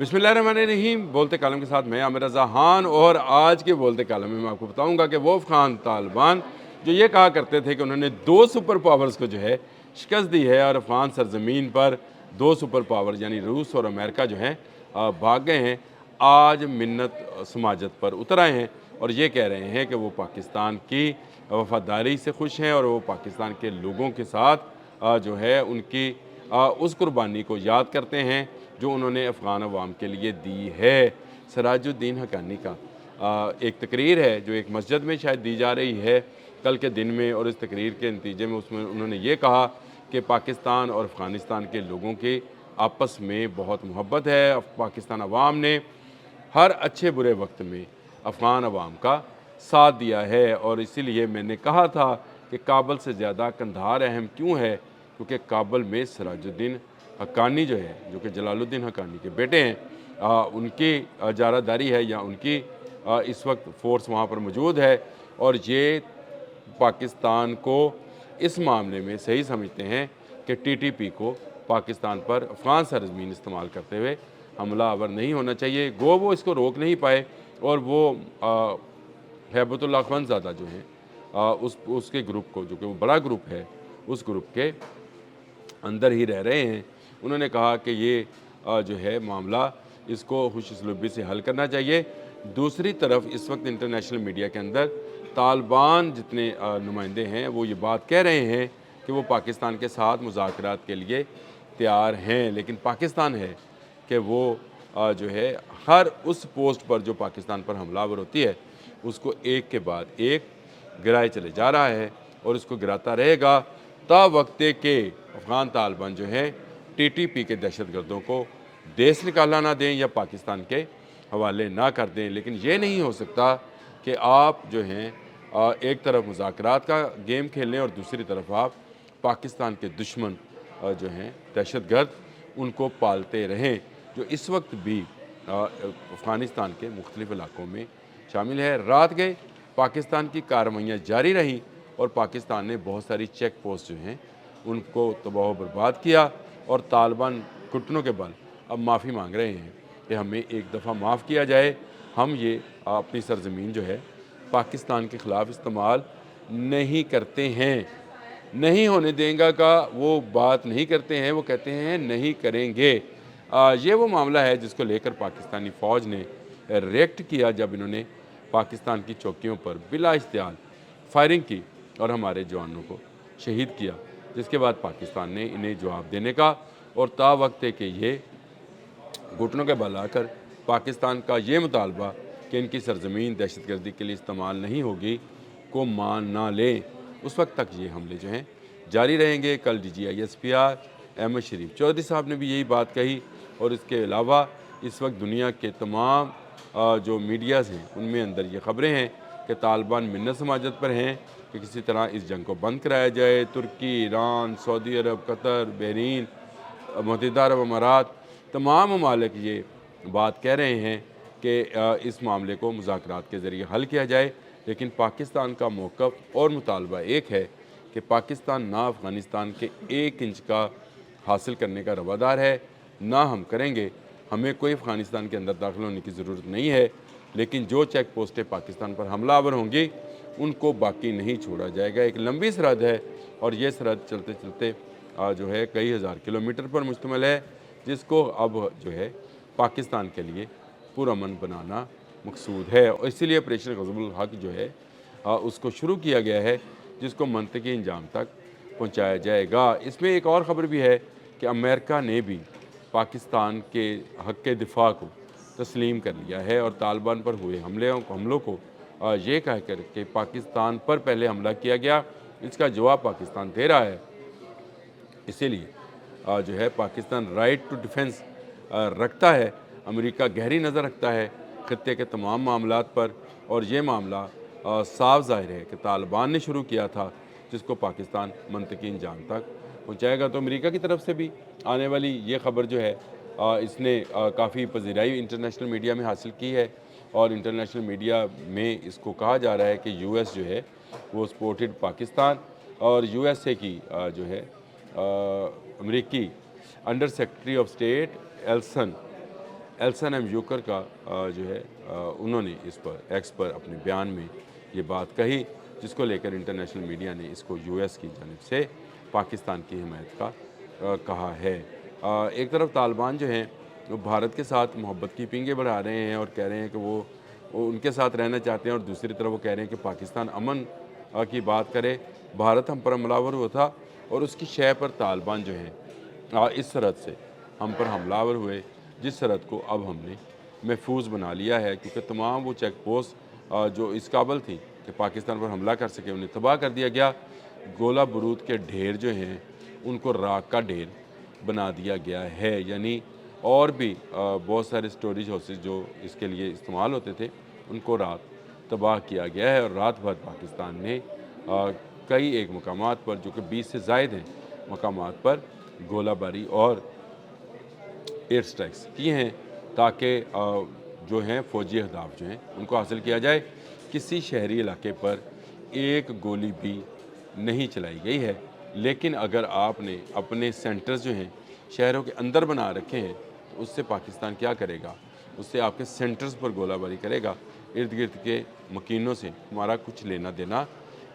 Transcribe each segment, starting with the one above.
बिस्मिल्लाहिर्रहमानिर्रहीम। बोलते कालम के साथ मैं आमिर रज़ा खान, और आज के बोलते कालम में मैं आपको बताऊंगा कि वो अफ़गान तालिबान जो ये कहा करते थे कि उन्होंने दो सुपर पावर्स को जो है शिकस्त दी है, और अफ़गान सरजमीन पर दो सुपर पावर्स यानी रूस और अमेरिका जो हैं भाग गए हैं, आज मिन्नत समाजत पर उतर आए हैं और ये कह रहे हैं कि वो पाकिस्तान की वफ़ादारी से खुश हैं और वो पाकिस्तान के लोगों के साथ जो है उनकी उस कुर्बानी को याद करते हैं जो उन्होंने अफ़गान अवाम के लिए दी है। सराजुद्दीन हक्कानी का एक तकरीर है जो एक मस्जिद में शायद दी जा रही है कल के दिन में, और इस तकरीर के नतीजे में उसमें उन्होंने ये कहा कि पाकिस्तान और अफ़गानिस्तान के लोगों के आपस में बहुत मोहब्बत है। पाकिस्तान अवाम ने हर अच्छे बुरे वक्त में अफ़गान अवाम का साथ दिया है, और इसीलिए मैंने कहा था कि काबल से ज़्यादा कंधार अहम क्यों है, क्योंकि काबल में सराजुद्दीन हक्कानी जो है, जो कि जलालुद्दीन हक्कानी के बेटे हैं, उनकी जारादारी है या उनकी इस वक्त फ़ोर्स वहाँ पर मौजूद है, और ये पाकिस्तान को इस मामले में सही समझते हैं कि टीटीपी को पाकिस्तान पर अफ़गान सरज़मीन इस्तेमाल करते हुए हमला आवर नहीं होना चाहिए। गो वो इसको रोक नहीं पाए, और वो हैबतुल्लाह अख़वंदज़ादा जो हैं उसके ग्रुप को, जो कि वो बड़ा ग्रुप है, उस ग्रुप के अंदर ही रह रहे हैं। उन्होंने कहा कि ये जो है मामला इसको खुश उसलूबी से हल करना चाहिए। दूसरी तरफ इस वक्त इंटरनेशनल मीडिया के अंदर तालिबान जितने नुमाइंदे हैं वो ये बात कह रहे हैं कि वो पाकिस्तान के साथ मुज़ाकरात के लिए तैयार हैं, लेकिन पाकिस्तान है कि वो जो है हर उस पोस्ट पर जो पाकिस्तान पर हमलावर होती है उसको एक के बाद एक गिराए चले जा रहा है, और उसको गिराता रहेगा ता वक्ते के अफ़गान तालिबान जो हैं टीटीपी के दहशतगर्दों को देश निकाला ना दें या पाकिस्तान के हवाले ना कर दें। लेकिन ये नहीं हो सकता कि आप जो हैं एक तरफ मुज़ाकरात का गेम खेलें और दूसरी तरफ आप पाकिस्तान के दुश्मन जो हैं दहशतगर्द उनको पालते रहें, जो इस वक्त भी अफ़गानिस्तान के मुख्तलिफ़ इलाक़ों में शामिल है। रात गए पाकिस्तान की कार्रवाइयाँ जारी रहीं और पाकिस्तान ने बहुत सारी चेक पोस्ट जो हैं उनको तबाह बर्बाद किया, और तालिबान घुटनों के बल अब माफ़ी मांग रहे हैं कि हमें एक दफ़ा माफ़ किया जाए, हम ये अपनी सरज़मीन जो है पाकिस्तान के ख़िलाफ़ इस्तेमाल नहीं करते हैं। नहीं होने देंगे का वो बात नहीं करते हैं, वो कहते हैं नहीं करेंगे। ये वो मामला है जिसको लेकर पाकिस्तानी फ़ौज ने रिएक्ट किया जब इन्होंने पाकिस्तान की चौकियों पर बिला इख्तियार फायरिंग की और हमारे जवानों को शहीद किया, जिसके बाद पाकिस्तान ने इन्हें जवाब देने का और ता वक्त है कि ये घुटनों के बल आकर पाकिस्तान का ये मुतालबा कि इनकी सरज़मीन दहशतगर्दी के लिए इस्तेमाल नहीं होगी को मान ना लें, उस वक्त तक ये हमले जो हैं जारी रहेंगे। कल DGISPR अहमद शरीफ चौधरी साहब ने भी यही बात कही, और इसके अलावा इस वक्त दुनिया के तमाम जो मीडियाज़ हैं उनमें अंदर ये ख़बरें हैं कि तालिबान मिन्नत समाजत पर हैं कि किसी तरह इस जंग को बंद कराया जाए। तुर्की, ईरान, सऊदी अरब, कतर, बहरीन, मुत्तहिदा अरब अमारात, तमाम ममालिक ये बात कह रहे हैं कि इस मामले को मुज़ाकरात के ज़रिए हल किया जाए, लेकिन पाकिस्तान का मौक़िफ़ और मुतालबा एक है कि पाकिस्तान ना अफ़गानिस्तान के 1 इंच का हासिल करने का रवादार है, ना हम करेंगे। हमें कोई अफ़गानिस्तान के अंदर दाखिल होने की ज़रूरत नहीं है, लेकिन जो चेक पोस्टें पाकिस्तान पर हमलावर होंगी उनको बाकी नहीं छोड़ा जाएगा। एक लंबी सरहद है, और ये सरहद चलते चलते जो है कई हज़ार किलोमीटर पर मुश्तमिल है, जिसको अब जो है पाकिस्तान के लिए पुरअमन बनाना मकसूद है, और इसीलिए ऑपरेशन ग़ज़बुल हक़ जो है उसको शुरू किया गया है, जिसको मंतकी अंजाम तक पहुँचाया जाएगा। इसमें एक और ख़बर भी है कि अमेरिका ने भी पाकिस्तान के हक़ के दिफ़ा को तस्लीम कर लिया है, और तालिबान पर हुए हमलों को ये कह कर कि पाकिस्तान पर पहले हमला किया गया, इसका जवाब पाकिस्तान दे रहा है। इसीलिए जो है पाकिस्तान राइट टू डिफेंस रखता है। अमेरिका गहरी नज़र रखता है ख़त्े के तमाम मामलात पर, और ये मामला साफ ज़ाहिर है कि तालिबान ने शुरू किया था, जिसको पाकिस्तान मंतकी अंजाम तक पहुँचाएगा। तो अमेरिका की तरफ से भी आने वाली ये ख़बर जो है इसने काफ़ी पज़ीराई इंटरनेशनल मीडिया में हासिल की है, और इंटरनेशनल मीडिया में इसको कहा जा रहा है कि US जो है वो सपोर्टेड पाकिस्तान, और USA की जो है अमरीकी under secretary of state Allison M Hooker का जो है उन्होंने इस पर एक्स पर अपने बयान में ये बात कही, जिसको लेकर इंटरनेशनल मीडिया ने इसको यूएस की जानिब से पाकिस्तान की हिमायत का कहा है। एक तरफ तालिबान जो हैं वो भारत के साथ मोहब्बत की पींगे बढ़ा रहे हैं और कह रहे हैं कि वो उनके साथ रहना चाहते हैं, और दूसरी तरफ वो कह रहे हैं कि पाकिस्तान अमन की बात करे, भारत हम पर हमलावर हुआ था और उसकी शय पर तालिबान जो हैं इस सरहद से हम पर हमलावर हुए, जिस सरहद को अब हमने महफूज बना लिया है, क्योंकि तमाम वो चेक पोस्ट जो इस काबिल थी कि पाकिस्तान पर हमला कर सके उन्हें तबाह कर दिया गया। गोला बारूद के ढेर जो हैं उनको राख का ढेर बना दिया गया है। यानी और भी बहुत सारे स्टोरेज हाउसेस जो इसके लिए इस्तेमाल होते थे उनको रात तबाह किया गया है, और रात भर पाकिस्तान ने कई एक मकामात पर जो कि 20 से ज़ायद हैं मकामात पर गोलाबारी और एयर स्ट्राइक्स किए हैं, ताकि जो हैं फ़ौजी अहदाफ जो हैं उनको हासिल किया जाए। किसी शहरी इलाके पर एक गोली भी नहीं चलाई गई है, लेकिन अगर आपने अपने सेंटर्स जो हैं शहरों के अंदर बना रखे हैं तो उससे पाकिस्तान क्या करेगा, उससे आपके सेंटर्स पर गोलाबारी करेगा। इर्द गिर्द के मकीनों से हमारा कुछ लेना देना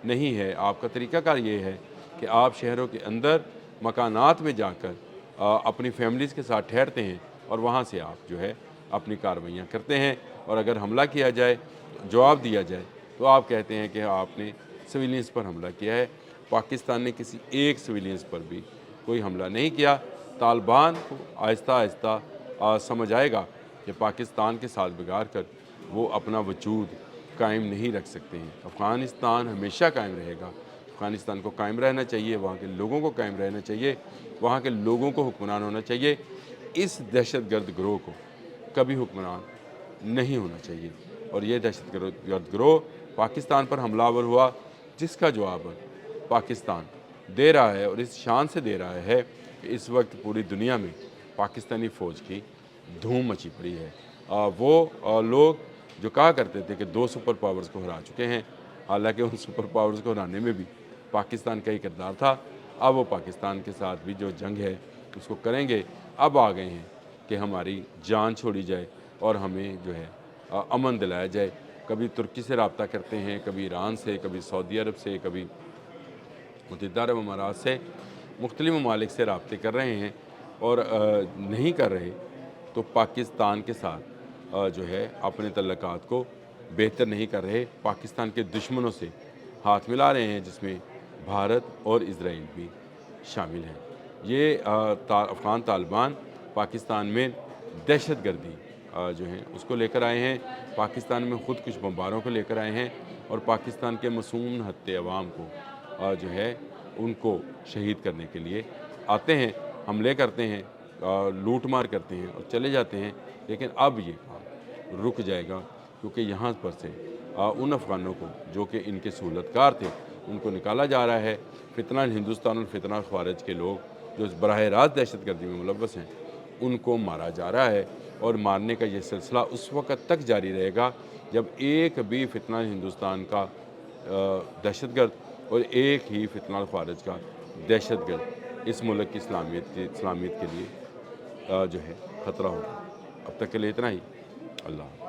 नहीं है। आपका तरीक़ाकार ये है कि आप शहरों के अंदर मकानात में जाकर अपनी फैमिलीज़ के साथ ठहरते हैं और वहाँ से आप जो है अपनी कार्रवाइयाँ करते हैं, और अगर हमला किया जाए, जवाब दिया जाए, तो आप कहते हैं कि आपने सिविलियंस पर हमला किया है। पाकिस्तान ने किसी एक सिविलियंस पर भी कोई हमला नहीं किया। तालिबान को आहिस्ता आहिस्ता समझ आएगा कि पाकिस्तान के साथ बिगाड़ कर वो अपना वजूद कायम नहीं रख सकते हैं। अफ़गानिस्तान हमेशा कायम रहेगा। अफ़गानिस्तान को कायम रहना चाहिए, वहाँ के लोगों को कायम रहना चाहिए, वहाँ के लोगों को हुक्मरान होना चाहिए। इस दहशतगर्द गिरोह को कभी हुक्मरान नहीं होना चाहिए, और ये दहशतगर्द गिरोह पाकिस्तान पर हमलावर हुआ, जिसका जवाब पाकिस्तान दे रहा है, और इस शान से दे रहा है कि इस वक्त पूरी दुनिया में पाकिस्तानी फ़ौज की धूम मची पड़ी है। वो लोग जो कहा करते थे कि 2 सुपर पावर्स को हरा चुके हैं, हालांकि उन सुपर पावर्स को हराने में भी पाकिस्तान का ही किरदार था। अब वो पाकिस्तान के साथ भी जो जंग है उसको करेंगे। अब आ गए हैं कि हमारी जान छोड़ी जाए और हमें जो है अमन दिलाया जाए। कभी तुर्की से रब्ता करते हैं, कभी ईरान से, कभी सऊदी अरब से, कभी मुत्तहिदा अरब अमारात से, मुख्तलिफ ममालिक से रब्ते कर रहे हैं, और नहीं कर रहे तो पाकिस्तान के साथ जो है अपने तल्लुकात को बेहतर नहीं कर रहे। पाकिस्तान के दुश्मनों से हाथ मिला रहे हैं, जिसमें भारत और इजराइल भी शामिल हैं। ये अफ़गान तालिबान पाकिस्तान में दहशतगर्दी जो है उसको लेकर आए हैं, पाकिस्तान में ख़ुद कुछ बम्बारों को लेकर आए हैं, और पाकिस्तान के मासूम हत्ते अवाम को जो है उनको शहीद करने के लिए आते हैं, हमले करते हैं, लूट मार करते हैं और चले जाते हैं। लेकिन अब ये काम रुक जाएगा, क्योंकि यहाँ पर से उन अफ़गानों को जो कि इनके सहूलतकार थे उनको निकाला जा रहा है। फितना हिंदुस्तान और फितना ख़वारिज के लोग जो बराह रास्त दहशतगर्दी में मुलव्वस हैं उनको मारा जा रहा है, और मारने का ये सिलसिला उस वक़्त तक जारी रहेगा जब एक भी फितना हिंदुस्तान का दहशतगर्द और एक ही फितना ख़वारिज का दहशतगर्द इस मुल्क की इस्लामियत के लिए जो है ख़तरा होगा। अब तक के लिए इतना ही। अल्लाह।